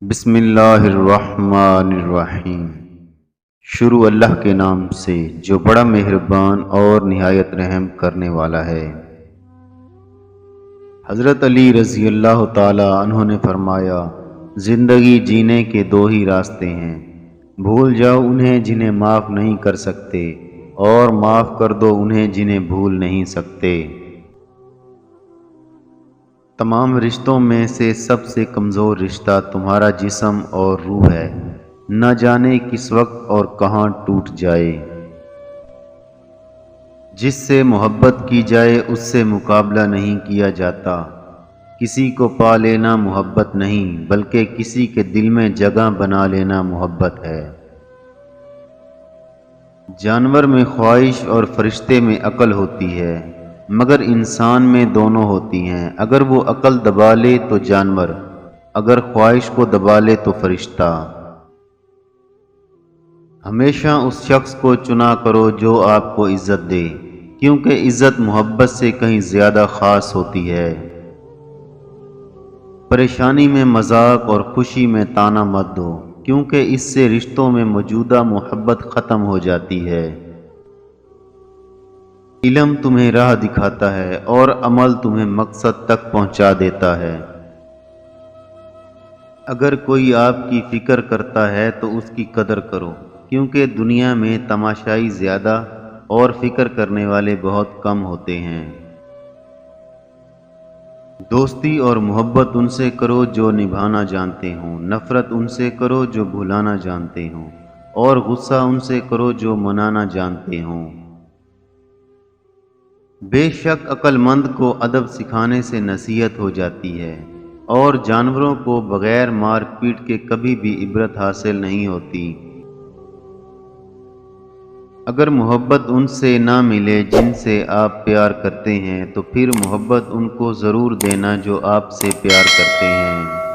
بسم اللہ الرحمن الرحیم۔ شروع اللہ کے نام سے جو بڑا مہربان اور نہایت رحم کرنے والا ہے۔ حضرت علی رضی اللہ تعالی عنہ نے فرمایا، زندگی جینے کے دو ہی راستے ہیں، بھول جاؤ انہیں جنہیں معاف نہیں کر سکتے، اور معاف کر دو انہیں جنہیں بھول نہیں سکتے۔ تمام رشتوں میں سے سب سے کمزور رشتہ تمہارا جسم اور روح ہے، نہ جانے کس وقت اور کہاں ٹوٹ جائے۔ جس سے محبت کی جائے اس سے مقابلہ نہیں کیا جاتا۔ کسی کو پا لینا محبت نہیں، بلکہ کسی کے دل میں جگہ بنا لینا محبت ہے۔ جانور میں خواہش اور فرشتے میں عقل ہوتی ہے، مگر انسان میں دونوں ہوتی ہیں۔ اگر وہ عقل دبا لے تو جانور، اگر خواہش کو دبا لے تو فرشتہ۔ ہمیشہ اس شخص کو چنا کرو جو آپ کو عزت دے، کیونکہ عزت محبت سے کہیں زیادہ خاص ہوتی ہے۔ پریشانی میں مذاق اور خوشی میں طعنہ مت دو، کیونکہ اس سے رشتوں میں موجودہ محبت ختم ہو جاتی ہے۔ علم تمہیں راہ دکھاتا ہے اور عمل تمہیں مقصد تک پہنچا دیتا ہے۔ اگر کوئی آپ کی فکر کرتا ہے تو اس کی قدر کرو، کیونکہ دنیا میں تماشائی زیادہ اور فکر کرنے والے بہت کم ہوتے ہیں۔ دوستی اور محبت ان سے کرو جو نبھانا جانتے ہوں، نفرت ان سے کرو جو بھلانا جانتے ہوں، اور غصہ ان سے کرو جو منانا جانتے ہوں۔ بے شک عقل مند کو ادب سکھانے سے نصیحت ہو جاتی ہے، اور جانوروں کو بغیر مار پیٹ کے کبھی بھی عبرت حاصل نہیں ہوتی۔ اگر محبت ان سے نہ ملے جن سے آپ پیار کرتے ہیں تو پھر محبت ان کو ضرور دینا جو آپ سے پیار کرتے ہیں۔